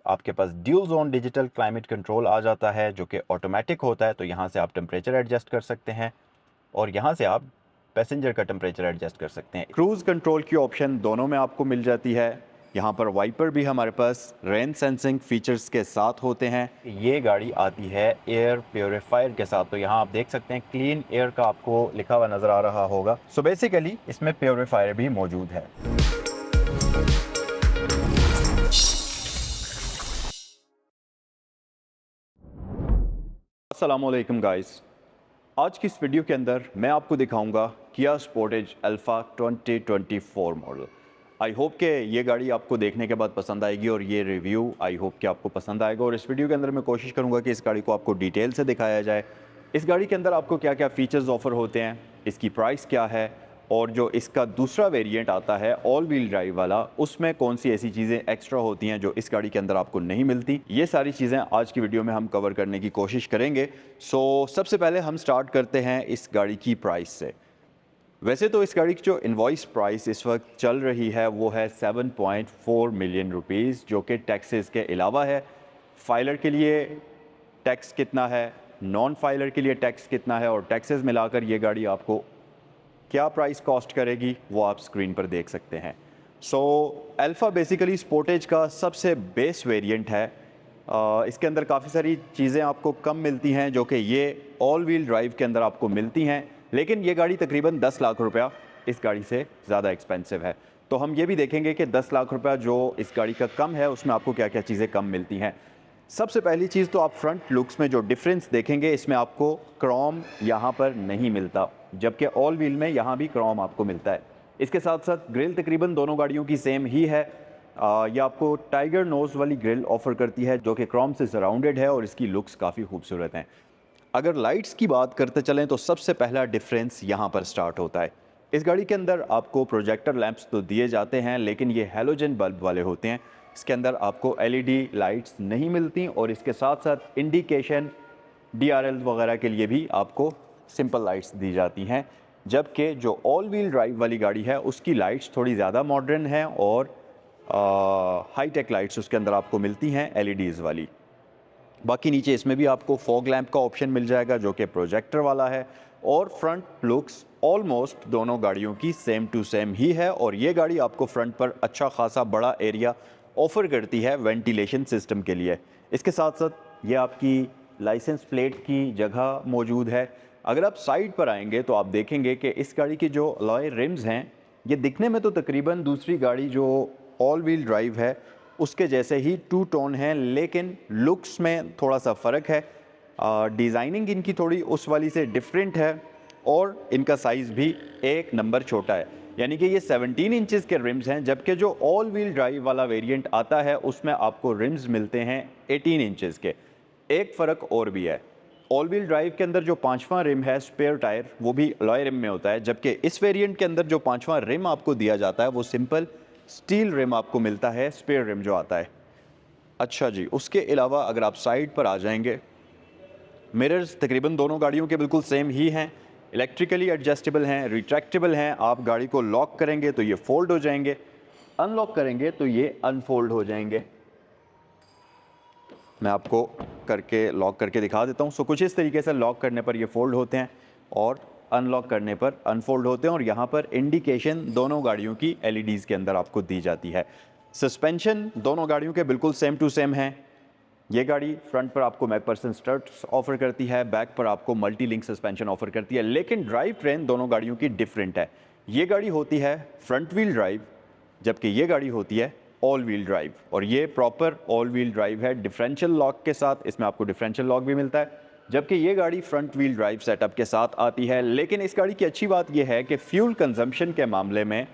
आपके पास dual zone digital climate control आ जाता है जो कि ऑटोमेटिक होता है। तो यहाँ से आप टेम्परेचर एडजस्ट कर सकते हैं और यहाँ से आप पैसेंजर का टेम्परेचर एडजस्ट कर सकते हैं। क्रूज़ कंट्रोल की ऑप्शन दोनों में आपको मिल जाती है। यहाँ पर वाइपर भी हमारे पास रेन सेंसिंग फीचर्स के साथ होते हैं। ये गाड़ी आती है एयर प्योरीफायर के साथ। तो यहाँ आप देख सकते हैं क्लीन एयर का आपको लिखा हुआ नज़र आ रहा होगा। सो बेसिकली इसमें प्योरीफायर भी मौजूद है। अस्सलामुअलैकुम गाइस, आज की इस वीडियो के अंदर मैं आपको दिखाऊंगा किया Sportage alpha 2024 model. I hope कि ये गाड़ी आपको देखने के बाद पसंद आएगी और ये रिव्यू आई होप कि आपको पसंद आएगा। और इस वीडियो के अंदर मैं कोशिश करूंगा कि इस गाड़ी को आपको डिटेल से दिखाया जाए। इस गाड़ी के अंदर आपको क्या क्या फ़ीचर्स ऑफ़र होते हैं, इसकी प्राइस क्या है, और जो इसका दूसरा वेरिएंट आता है ऑल व्हील ड्राइव वाला, उसमें कौन सी ऐसी चीज़ें एक्स्ट्रा होती हैं जो इस गाड़ी के अंदर आपको नहीं मिलती। ये सारी चीज़ें आज की वीडियो में हम कवर करने की कोशिश करेंगे। सबसे पहले हम स्टार्ट करते हैं इस गाड़ी की प्राइस से। वैसे तो इस गाड़ी की जो इनवॉइस प्राइस इस वक्त चल रही है वो है 7.4 मिलियन रुपीज़, जो कि टैक्सेस के अलावा है। फाइलर के लिए टैक्स कितना है, नॉन फाइलर के लिए टैक्स कितना है, और टैक्सेस मिलाकर ये गाड़ी आपको क्या प्राइस कॉस्ट करेगी वो आप स्क्रीन पर देख सकते हैं। अल्फ़ा बेसिकली स्पोर्टेज का सबसे बेस वेरिएंट है। इसके अंदर काफ़ी सारी चीज़ें आपको कम मिलती हैं जो कि ये ऑल व्हील ड्राइव के अंदर आपको मिलती हैं, लेकिन ये गाड़ी तकरीबन 10 लाख रुपया इस गाड़ी से ज़्यादा एक्सपेंसिव है। तो हम ये भी देखेंगे कि 10 लाख रुपया जो इस गाड़ी का कम है उसमें आपको क्या क्या चीज़ें कम मिलती हैं। सबसे पहली चीज़ तो आप फ्रंट लुक्स में जो डिफरेंस देखेंगे, इसमें आपको क्रोम यहाँ पर नहीं मिलता, जबकि ऑल व्हील में यहाँ भी क्रोम आपको मिलता है। इसके साथ साथ ग्रिल तकरीबन दोनों गाड़ियों की सेम ही है। यह आपको टाइगर नोज़ वाली ग्रिल ऑफ़र करती है जो कि क्रोम से सराउंडेड है और इसकी लुक्स काफ़ी खूबसूरत हैं। अगर लाइट्स की बात करते चलें तो सबसे पहला डिफरेंस यहाँ पर स्टार्ट होता है। इस गाड़ी के अंदर आपको प्रोजेक्टर लैंप्स तो दिए जाते हैं, लेकिन ये हैलोजन बल्ब वाले होते हैं। इसके अंदर आपको एलईडी लाइट्स नहीं मिलती, और इसके साथ साथ इंडिकेशन डीआरएल वगैरह के लिए भी आपको सिंपल लाइट्स दी जाती हैं। जबकि जो ऑल व्हील ड्राइव वाली गाड़ी है उसकी लाइट्स थोड़ी ज़्यादा मॉडर्न हैं और हाई टेक लाइट्स उसके अंदर आपको मिलती हैं एलईडीज़ वाली। बाकी नीचे इसमें भी आपको फॉग लैंप का ऑप्शन मिल जाएगा जो कि प्रोजेक्टर वाला है। और फ्रंट लुक्स ऑलमोस्ट दोनों गाड़ियों की सेम टू सेम ही है, और ये गाड़ी आपको फ्रंट पर अच्छा खासा बड़ा एरिया ऑफ़र करती है वेंटिलेशन सिस्टम के लिए। इसके साथ साथ ये आपकी लाइसेंस प्लेट की जगह मौजूद है। अगर आप साइड पर आएंगे तो आप देखेंगे कि इस गाड़ी की जो अलॉय रिम्स हैं ये दिखने में तो तकरीबन दूसरी गाड़ी जो ऑल व्हील ड्राइव है उसके जैसे ही टू टोन है, लेकिन लुक्स में थोड़ा सा फ़र्क है। डिज़ाइनिंग इनकी थोड़ी उस वाली से डिफरेंट है, और इनका साइज़ भी एक नंबर छोटा है, यानी कि ये 17 इंचज़ के रिम्स हैं, जबकि जो ऑल व्हील ड्राइव वाला वेरिएंट आता है उसमें आपको रिम्स मिलते हैं 18 इंचज़ के। एक फ़र्क और भी है, ऑल व्हील ड्राइव के अंदर जो 5वां रिम है स्पेयर टायर वो भी अलॉय रिम में होता है, जबकि इस वेरिएंट के अंदर जो 5वां रिम आपको दिया जाता है वो सिंपल स्टील रिम आपको मिलता है, स्पेयर रिम जो आता है। अच्छा जी, उसके अलावा अगर आप साइड पर आ जाएंगे, मिरर्स तकरीबन दोनों गाड़ियों के बिल्कुल सेम ही हैं, इलेक्ट्रिकली एडजस्टेबल हैं, रिट्रैक्टेबल हैं। आप गाड़ी को लॉक करेंगे तो ये फोल्ड हो जाएंगे, अनलॉक करेंगे तो ये अनफोल्ड हो जाएंगे। मैं आपको करके लॉक करके दिखा देता हूँ। कुछ इस तरीके से लॉक करने पर ये फोल्ड होते हैं और अनलॉक करने पर अनफोल्ड होते हैं, और यहाँ पर इंडिकेशन दोनों गाड़ियों की एलईडीज़ के अंदर आपको दी जाती है। सस्पेंशन दोनों गाड़ियों के बिल्कुल सेम टू सेम हैं। ये गाड़ी फ्रंट पर आपको मैकपर्सन स्ट्रट्स ऑफर करती है, बैक पर आपको मल्टी लिंक सस्पेंशन ऑफर करती है, लेकिन ड्राइव ट्रेन दोनों गाड़ियों की डिफरेंट है। ये गाड़ी होती है फ्रंट व्हील ड्राइव, जबकि ये गाड़ी होती है ऑल व्हील ड्राइव, और ये प्रॉपर ऑल व्हील ड्राइव है डिफरेंशियल लॉक के साथ। इसमें आपको डिफरेंशियल लॉक भी मिलता है, जबकि ये गाड़ी फ्रंट व्हील ड्राइव सेटअप के साथ आती है। लेकिन इस गाड़ी की अच्छी बात यह है कि फ्यूल कंजम्पशन के मामले में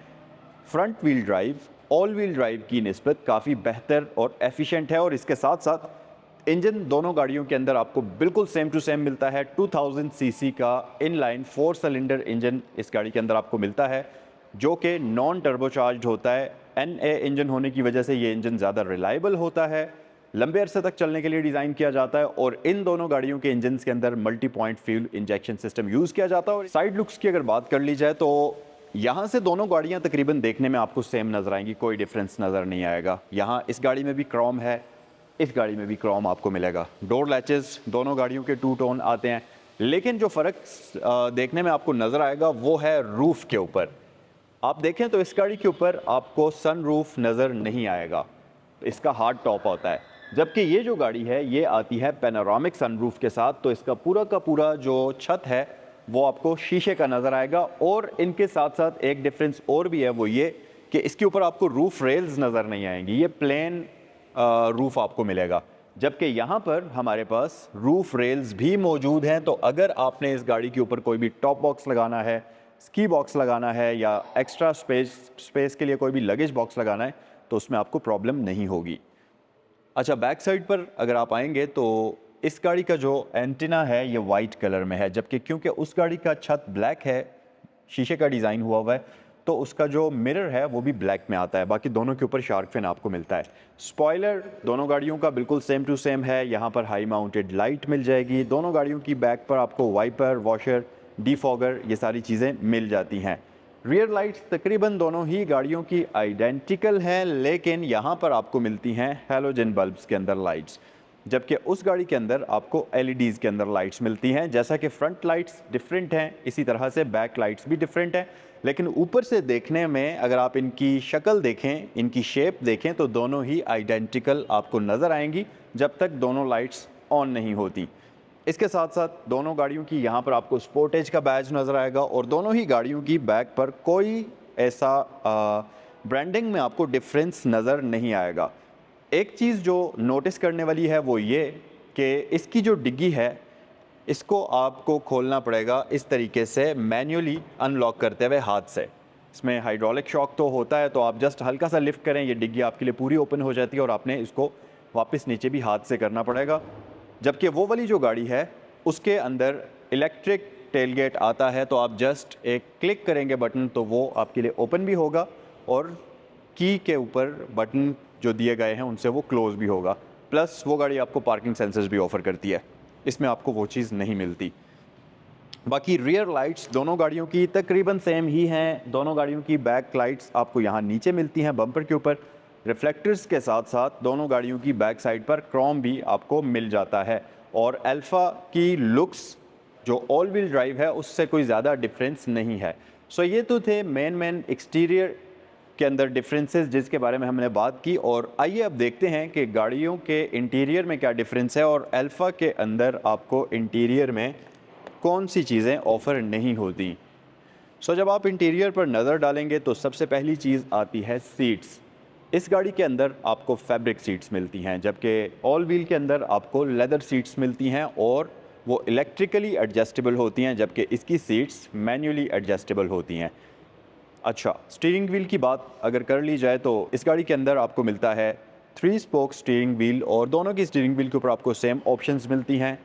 front wheel drive all wheel drive की निस्बत काफ़ी बेहतर और एफिशिएंट है। और इसके साथ साथ इंजन दोनों गाड़ियों के अंदर आपको बिल्कुल सेम टू सेम मिलता है। 2000 सीसी का इनलाइन 4 सिलेंडर इंजन इस गाड़ी के अंदर आपको मिलता है, जो कि नॉन टर्बोचार्ज होता है। NA इंजन होने की वजह से ये इंजन ज़्यादा रिलायबल होता है, लंबे अरसे तक चलने के लिए डिज़ाइन किया जाता है, और इन दोनों गाड़ियों के इंजन के अंदर multi point fuel injection system use किया जाता है। और साइड लुक्स की अगर बात कर ली जाए तो यहाँ से दोनों गाड़ियाँ तकरीबन देखने में आपको सेम नज़र आएंगी, कोई डिफरेंस नज़र नहीं आएगा। यहाँ इस गाड़ी में भी क्रोम है, इस गाड़ी में भी क्रोम आपको मिलेगा। डोर लैचेस दोनों गाड़ियों के टू टोन आते हैं, लेकिन जो फ़र्क देखने में आपको नज़र आएगा वो है रूफ़ के ऊपर। आप देखें तो इस गाड़ी के ऊपर आपको सन रूफ नज़र नहीं आएगा, इसका हार्ड टॉप होता है। जबकि ये जो गाड़ी है ये आती है पैनोरामिक सनरूफ के साथ, तो इसका पूरा का पूरा जो छत है वो आपको शीशे का नज़र आएगा। और इनके साथ साथ एक डिफरेंस और भी है, वो ये कि इसके ऊपर आपको रूफ रेल्स नज़र नहीं आएंगी, ये प्लेन रूफ आपको मिलेगा। जबकि यहाँ पर हमारे पास रूफ रेल्स भी मौजूद हैं, तो अगर आपने इस गाड़ी के ऊपर कोई भी टॉप बॉक्स लगाना है, स्की बॉक्स लगाना है या एक्स्ट्रा स्पेस के लिए कोई भी लगेज बॉक्स लगाना है तो उसमें आपको प्रॉब्लम नहीं होगी। अच्छा, बैक साइड पर अगर आप आएंगे तो इस गाड़ी का जो एंटीना है ये वाइट कलर में है, जबकि क्योंकि उस गाड़ी का छत ब्लैक है, शीशे का डिज़ाइन हुआ हुआ है, तो उसका जो मिरर है वो भी ब्लैक में आता है। बाकी दोनों के ऊपर शार्क फिन आपको मिलता है। स्पॉइलर दोनों गाड़ियों का बिल्कुल सेम टू सेम है। यहाँ पर हाई माउंटेड लाइट मिल जाएगी। दोनों गाड़ियों की बैक पर आपको वाइपर, वॉशर, डीफॉगर ये सारी चीज़ें मिल जाती हैं। रियर लाइट्स तकरीबन दोनों ही गाड़ियों की आइडेंटिकल हैं, लेकिन यहाँ पर आपको मिलती हैं हैलोजन बल्ब्स के अंदर लाइट्स, जबकि उस गाड़ी के अंदर आपको एलईडीज़ के अंदर लाइट्स मिलती हैं। जैसा कि फ्रंट लाइट्स डिफरेंट हैं, इसी तरह से बैक लाइट्स भी डिफरेंट हैं, लेकिन ऊपर से देखने में अगर आप इनकी शक्ल देखें, इनकी शेप देखें, तो दोनों ही आइडेंटिकल आपको नज़र आएंगी जब तक दोनों लाइट्स ऑन नहीं होती। इसके साथ साथ दोनों गाड़ियों की यहाँ पर आपको स्पोर्टेज का बैज नज़र आएगा और दोनों ही गाड़ियों की बैक पर कोई ऐसा ब्रांडिंग में आपको डिफरेंस नज़र नहीं आएगा। एक चीज़ जो नोटिस करने वाली है वो ये कि इसकी जो डिग्गी है इसको आपको खोलना पड़ेगा इस तरीके से, मैन्युअली अनलॉक करते हुए हाथ से। इसमें हाइड्रोलिक शॉक तो होता है, तो आप जस्ट हल्का सा लिफ्ट करें, ये डिग्गी आपके लिए पूरी ओपन हो जाती है और आपने इसको वापस नीचे भी हाथ से करना पड़ेगा। जबकि वो वाली जो गाड़ी है उसके अंदर इलेक्ट्रिक टेलगेट आता है, तो आप जस्ट एक क्लिक करेंगे बटन तो वो आपके लिए ओपन भी होगा और की के ऊपर बटन जो दिए गए हैं उनसे वो क्लोज़ भी होगा। प्लस वो गाड़ी आपको पार्किंग सेंसर्स भी ऑफ़र करती है, इसमें आपको वो चीज़ नहीं मिलती। बाकी रियर लाइट्स दोनों गाड़ियों की तकरीबन सेम ही हैं। दोनों गाड़ियों की बैक लाइट्स आपको यहाँ नीचे मिलती हैं बम्पर के ऊपर। रिफ्लेक्टर्स के साथ साथ दोनों गाड़ियों की बैक साइड पर क्रोम भी आपको मिल जाता है। और अल्फ़ा की लुक्स जो ऑल व्हील ड्राइव है उससे कोई ज़्यादा डिफरेंस नहीं है। सो ये तो थे मेन एक्सटीरियर के अंदर डिफरेंसेस जिसके बारे में हमने बात की। और आइए अब देखते हैं कि गाड़ियों के इंटीरियर में क्या डिफरेंस है और अल्फ़ा के अंदर आपको इंटीरियर में कौन सी चीज़ें ऑफ़र नहीं होती। सो जब आप इंटीरियर पर नज़र डालेंगे तो सबसे पहली चीज़ आती है सीट्स। इस गाड़ी के अंदर आपको फैब्रिक सीट्स मिलती हैं, जबकि ऑल व्हील के अंदर आपको लेदर सीट्स मिलती हैं और वो इलेक्ट्रिकली एडजस्टेबल होती हैं, जबकि इसकी सीट्स मैन्युअली एडजस्टेबल होती हैं। अच्छा, स्टीयरिंग व्हील की बात अगर कर ली जाए तो इस गाड़ी के अंदर आपको मिलता है 3 स्पोक स्टीयरिंग व्हील और दोनों की स्टीयरिंग व्हील के ऊपर आपको सेम ऑप्शंस मिलती हैं।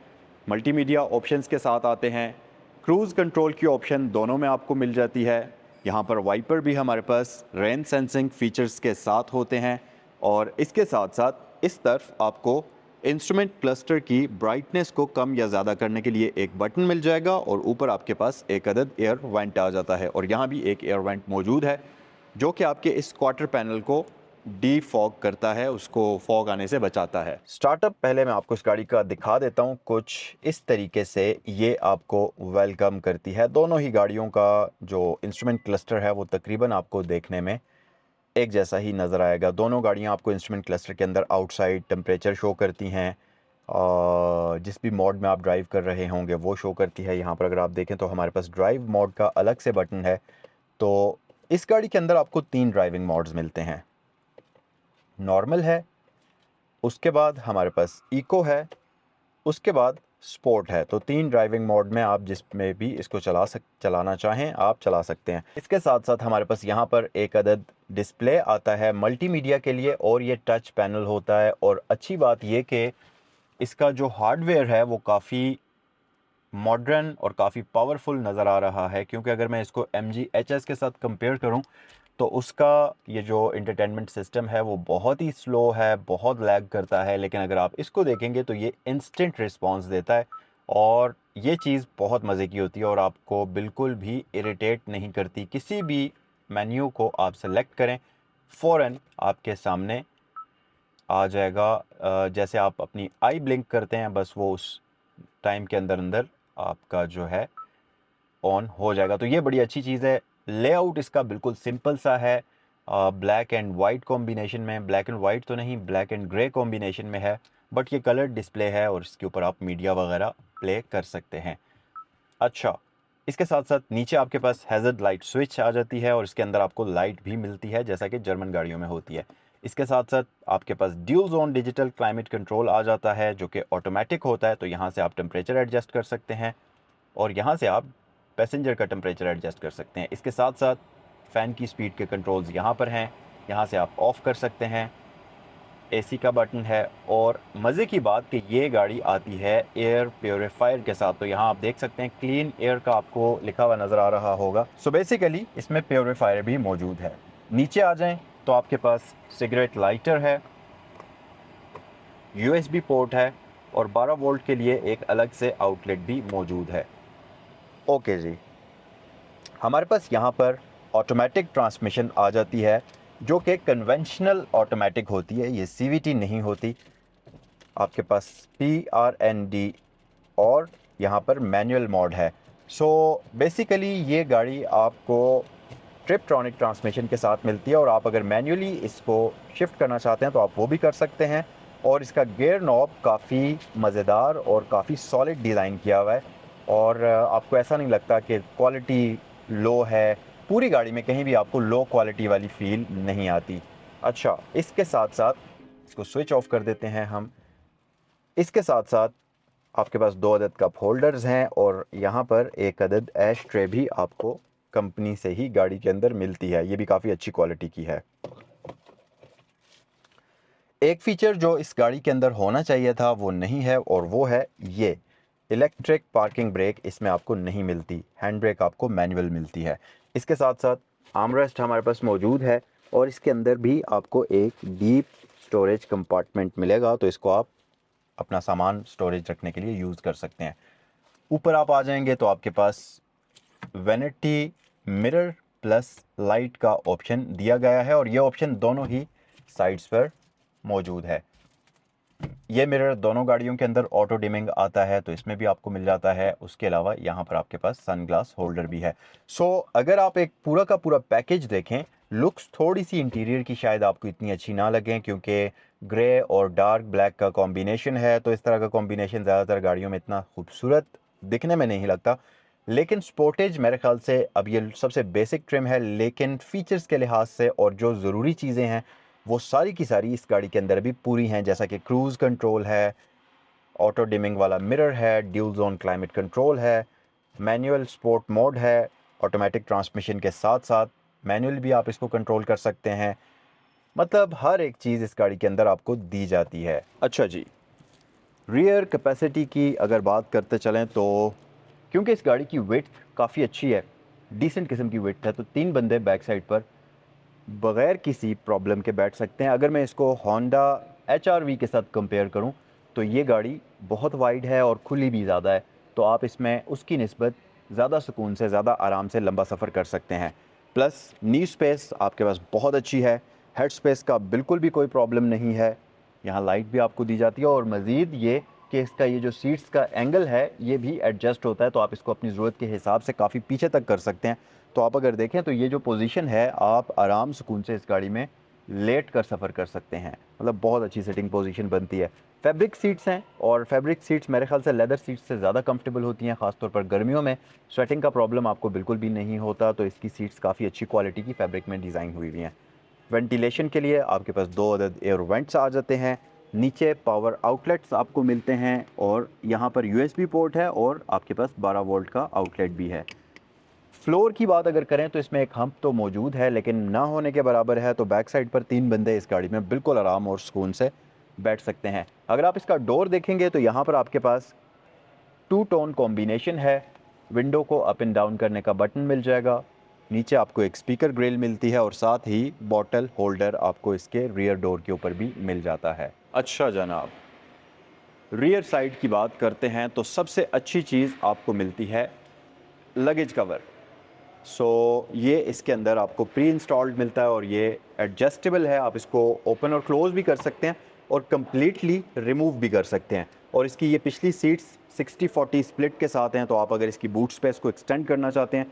मल्टीमीडिया ऑप्शंस के साथ आते हैं। क्रूज़ कंट्रोल की ऑप्शन दोनों में आपको मिल जाती है। यहाँ पर वाइपर भी हमारे पास रेन सेंसिंग फीचर्स के साथ होते हैं और इसके साथ साथ इस तरफ आपको इंस्ट्रूमेंट क्लस्टर की ब्राइटनेस को कम या ज़्यादा करने के लिए एक बटन मिल जाएगा और ऊपर आपके पास एक अदद एयर वेंट आ जाता है और यहाँ भी एक एयर वेंट मौजूद है जो कि आपके इस क्वार्टर पैनल को डी फॉग करता है, उसको फॉग आने से बचाता है। स्टार्टअप पहले मैं आपको इस गाड़ी का दिखा देता हूँ। कुछ इस तरीके से ये आपको वेलकम करती है। दोनों ही गाड़ियों का जो इंस्ट्रूमेंट क्लस्टर है वो तकरीबन आपको देखने में एक जैसा ही नज़र आएगा। दोनों गाड़ियाँ आपको इंस्ट्रूमेंट क्लस्टर के अंदर आउटसाइड टेम्परेचर शो करती हैं और जिस भी मोड में आप ड्राइव कर रहे होंगे वो शो करती है। यहाँ पर अगर आप देखें तो हमारे पास ड्राइव मोड का अलग से बटन है। तो इस गाड़ी के अंदर आपको 3 ड्राइविंग मोड्स मिलते हैं। नॉर्मल है, उसके बाद हमारे पास इको है, उसके बाद स्पोर्ट है। तो 3 ड्राइविंग मोड में आप जिसमें भी इसको चलाना चाहें आप चला सकते हैं। इसके साथ साथ हमारे पास यहाँ पर एक अदद डिस्प्ले आता है मल्टीमीडिया के लिए और ये टच पैनल होता है। और अच्छी बात ये कि इसका जो हार्डवेयर है वो काफ़ी मॉडर्न और काफ़ी पावरफुल नज़र आ रहा है, क्योंकि अगर मैं इसको MG HS के साथ कंपेयर करूं तो उसका ये जो इंटरटेनमेंट सिस्टम है वो बहुत ही स्लो है, बहुत लैग करता है। लेकिन अगर आप इसको देखेंगे तो ये इंस्टेंट रिस्पांस देता है और ये चीज़ बहुत मज़े की होती है और आपको बिल्कुल भी इरिटेट नहीं करती। किसी भी मेन्यू को आप सेलेक्ट करें फ़ौरन आपके सामने आ जाएगा। जैसे आप अपनी आई ब्लिंक करते हैं बस वो उस टाइम के अंदर अंदर आपका जो है ऑन हो जाएगा। तो ये बड़ी अच्छी चीज़ है। लेआउट इसका बिल्कुल सिंपल सा है, ब्लैक एंड वाइट कॉम्बिनेशन में, ब्लैक एंड वाइट तो नहीं, ब्लैक एंड ग्रे कॉम्बिनेशन में है, बट ये कलर डिस्प्ले है और इसके ऊपर आप मीडिया वगैरह प्ले कर सकते हैं। अच्छा, इसके साथ साथ नीचे आपके पास हैज़र्ड लाइट स्विच आ जाती है और इसके अंदर आपको लाइट भी मिलती है जैसा कि जर्मन गाड़ियों में होती है। इसके साथ साथ आपके पास dual zone digital climate control आ जाता है जो कि ऑटोमेटिक होता है, तो यहाँ से आप टेम्परेचर एडजस्ट कर सकते हैं और यहाँ से आप पैसेंजर का टेम्परेचर एडजस्ट कर सकते हैं। इसके साथ साथ फ़ैन की स्पीड के कंट्रोल्स यहाँ पर हैं, यहाँ से आप ऑफ़ कर सकते हैं। एसी का बटन है और मज़े की बात कि ये गाड़ी आती है एयर प्योरीफायर के साथ। तो यहाँ आप देख सकते हैं क्लीन एयर का आपको लिखा हुआ नज़र आ रहा होगा। सो बेसिकली इसमें प्योरीफायर भी मौजूद है। नीचे आ जाएं तो आपके पास सिगरेट लाइटर है, यूएसबी पोर्ट है और 12 वोल्ट के लिए एक अलग से आउटलेट भी मौजूद है। ओके जी, हमारे पास यहाँ पर ऑटोमेटिक ट्रांसमिशन आ जाती है जो कि कन्वेंशनल ऑटोमेटिक होती है, ये सीवीटी नहीं होती। आपके पास PRND और यहाँ पर मैनुअल मोड है। सो बेसिकली ये गाड़ी आपको ट्रिपट्रॉनिक ट्रांसमिशन के साथ मिलती है और आप अगर मैनुअली इसको शिफ्ट करना चाहते हैं तो आप वो भी कर सकते हैं। और इसका गियर नॉब काफ़ी मज़ेदार और काफ़ी सॉलिड डिज़ाइन किया हुआ है और आपको ऐसा नहीं लगता कि क्वालिटी लो है। पूरी गाड़ी में कहीं भी आपको लो क्वालिटी वाली फ़ील नहीं आती। अच्छा, इसके साथ साथ इसको स्विच ऑफ कर देते हैं हम। इसके साथ साथ आपके पास 2 अदद कप होल्डर्स हैं और यहाँ पर एक अदद ऐश ट्रे भी आपको कंपनी से ही गाड़ी के अंदर मिलती है, ये भी काफ़ी अच्छी क्वालिटी की है। एक फ़ीचर जो इस गाड़ी के अंदर होना चाहिए था वो नहीं है और वो है ये इलेक्ट्रिक पार्किंग ब्रेक इसमें आपको नहीं मिलती, हैंड ब्रेक आपको मैनुअल मिलती है। इसके साथ साथ आर्मरेस्ट हमारे पास मौजूद है और इसके अंदर भी आपको एक डीप स्टोरेज कंपार्टमेंट मिलेगा, तो इसको आप अपना सामान स्टोरेज रखने के लिए यूज़ कर सकते हैं। ऊपर आप आ जाएंगे तो आपके पास वैनिटी मिरर प्लस लाइट का ऑप्शन दिया गया है और ये ऑप्शन दोनों ही साइड्स पर मौजूद है। ये मिरर दोनों गाड़ियों के अंदर ऑटो डिमिंग आता है तो इसमें भी आपको मिल जाता है। उसके अलावा यहाँ पर आपके पास सनग्लास होल्डर भी है। सो अगर आप एक पूरा का पूरा पैकेज देखें, लुक्स थोड़ी सी इंटीरियर की शायद आपको इतनी अच्छी ना लगें क्योंकि ग्रे और डार्क ब्लैक का कॉम्बिनेशन है, तो इस तरह का कॉम्बिनेशन ज़्यादातर गाड़ियों में इतना खूबसूरत दिखने में नहीं लगता। लेकिन स्पोर्टेज मेरे ख्याल से अब ये सबसे बेसिक ट्रिम है, लेकिन फ़ीचर्स के लिहाज से और जो ज़रूरी चीज़ें हैं वो सारी की सारी इस गाड़ी के अंदर भी पूरी हैं, जैसा कि क्रूज़ कंट्रोल है, ऑटो डिमिंग वाला मिरर है, ड्यूल जोन क्लाइमेट कंट्रोल है, मैनुअल स्पोर्ट मोड है, ऑटोमेटिक ट्रांसमिशन के साथ साथ मैनुअल भी आप इसको कंट्रोल कर सकते हैं। मतलब हर एक चीज़ इस गाड़ी के अंदर आपको दी जाती है। अच्छा जी, रियर कैपेसिटी की अगर बात करते चलें तो क्योंकि इस गाड़ी की विड्थ काफ़ी अच्छी है, डिसेंट किस्म की विड्थ है, तो 3 बंदे बैक साइड पर बगैर किसी प्रॉब्लम के बैठ सकते हैं। अगर मैं इसको होंडा HRV के साथ कंपेयर करूं तो ये गाड़ी बहुत वाइड है और खुली भी ज़्यादा है, तो आप इसमें उसकी निस्बत ज़्यादा सुकून से, ज़्यादा आराम से लंबा सफ़र कर सकते हैं। प्लस नी स्पेस आपके पास बहुत अच्छी है, हेड स्पेस का बिल्कुल भी कोई प्रॉब्लम नहीं है। यहाँ लाइट भी आपको दी जाती है और मज़ीद ये कि इसका ये जो सीट्स का एंगल है ये भी एडजस्ट होता है, तो आप इसको अपनी ज़रूरत के हिसाब से काफ़ी पीछे तक कर सकते हैं। तो आप अगर देखें तो ये जो पोजीशन है आप आराम सुकून से इस गाड़ी में लेट कर सफ़र कर सकते हैं, मतलब बहुत अच्छी सिटिंग पोजीशन बनती है। फैब्रिक सीट्स हैं और फैब्रिक सीट्स मेरे ख्याल से लेदर सीट्स से ज़्यादा कंफर्टेबल होती हैं, ख़ासतौर पर गर्मियों में स्वेटिंग का प्रॉब्लम आपको बिल्कुल भी नहीं होता, तो इसकी सीट्स काफ़ी अच्छी क्वालिटी की फैब्रिक में डिज़ाइन हुई हुई हैं। वेंटिलेशन के लिए आपके पास 2 अदद एयर वेंट्स आ जाते हैं, नीचे पावर आउटलेट्स आपको मिलते हैं और यहाँ पर USB पोर्ट है और आपके पास 12 वोल्ट का आउटलेट भी है। फ्लोर की बात अगर करें तो इसमें एक हम्प तो मौजूद है लेकिन ना होने के बराबर है, तो बैक साइड पर 3 बंदे इस गाड़ी में बिल्कुल आराम और सुकून से बैठ सकते हैं। अगर आप इसका डोर देखेंगे तो यहाँ पर आपके पास 2 टोन कॉम्बिनेशन है, विंडो को अप एंड डाउन करने का बटन मिल जाएगा, नीचे आपको एक स्पीकर ग्रिल मिलती है और साथ ही बॉटल होल्डर आपको इसके रियर डोर के ऊपर भी मिल जाता है। अच्छा जनाब, रियर साइड की बात करते हैं तो सबसे अच्छी चीज़ आपको मिलती है लगेज कवर। ये इसके अंदर आपको प्री इंस्टॉल्ड मिलता है और ये एडजस्टेबल है, आप इसको ओपन और क्लोज़ भी कर सकते हैं। और कम्प्लीटली रिमूव भी कर सकते हैं। और इसकी ये पिछली सीट्स 60-40 स्प्लिट के साथ हैं, तो आप अगर इसकी बूट स्पेस को एक्सटेंड करना चाहते हैं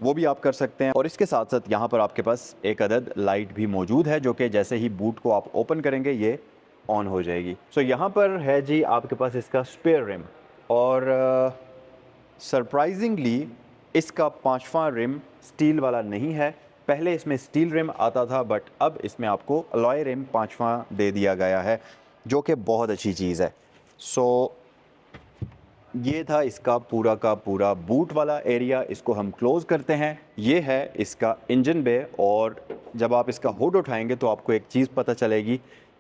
वो भी आप कर सकते हैं। और इसके साथ साथ यहाँ पर आपके पास एक अदद लाइट भी मौजूद है, जो कि जैसे ही बूट को आप ओपन करेंगे ये ऑन हो जाएगी। सो यहाँ पर है जी आपके पास इसका स्पेयर रिम, और सरप्राइजिंगली इसका 5वां रिम स्टील वाला नहीं है। पहले इसमें स्टील रिम आता था, बट अब इसमें आपको अलॉय रिम 5वां दे दिया गया है, जो कि बहुत अच्छी चीज़ है। सो ये था इसका पूरा का पूरा बूट वाला एरिया। इसको हम क्लोज़ करते हैं। ये है इसका इंजन बे, और जब आप इसका हुड उठाएंगे तो आपको एक चीज़ पता चलेगी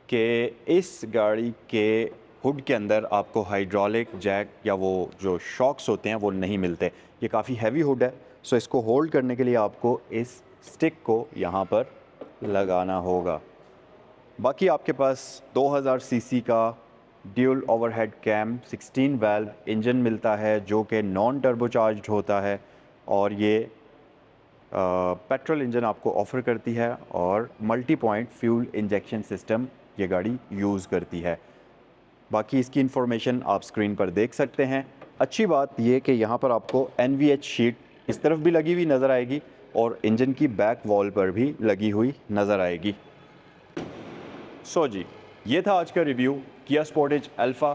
कि इस गाड़ी के हुड के अंदर आपको हाइड्रोलिक जैक या वो जो शॉक्स होते हैं वो नहीं मिलते। ये काफ़ी हैवी हुड है, सो इसको होल्ड करने के लिए आपको इस स्टिक को यहाँ पर लगाना होगा। बाकी आपके पास 2000 सीसी का dual overhead cam 16 valve engine मिलता है, जो कि नॉन टर्बोचार्ज्ड होता है, और ये पेट्रोल इंजन आपको ऑफ़र करती है, और multi point fuel injection system ये गाड़ी यूज़ करती है। बाकी इसकी इन्फॉर्मेशन आप स्क्रीन पर देख सकते हैं। अच्छी बात ये कि यहाँ पर आपको NVH शीट इस तरफ भी लगी हुई नज़र आएगी, और इंजन की बैक वॉल पर भी लगी हुई नज़र आएगी। सो जी, ये था आज का रिव्यू किया स्पोर्टेज अल्फ़ा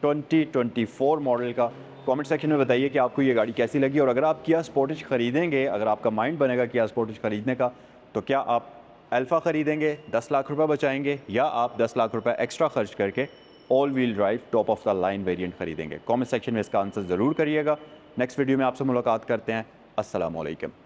2024 मॉडल का। कमेंट सेक्शन में बताइए कि आपको ये गाड़ी कैसी लगी, और अगर आप किया स्पोर्टेज ख़रीदेंगे, अगर आपका माइंड बनेगा किया स्पोर्टेज ख़रीदने का, तो क्या आप अल्फ़ा ख़रीदेंगे, 10 लाख रुपए बचाएंगे, या आप 10 लाख रुपए एक्स्ट्रा खर्च करके all wheel drive top of the line variant ख़रीदेंगे? कमेंट सेक्शन में इसका आंसर ज़रूर करिएगा। नेक्स्ट वीडियो में आपसे मुलाकात करते हैं। अस्सलाम वालेकुम।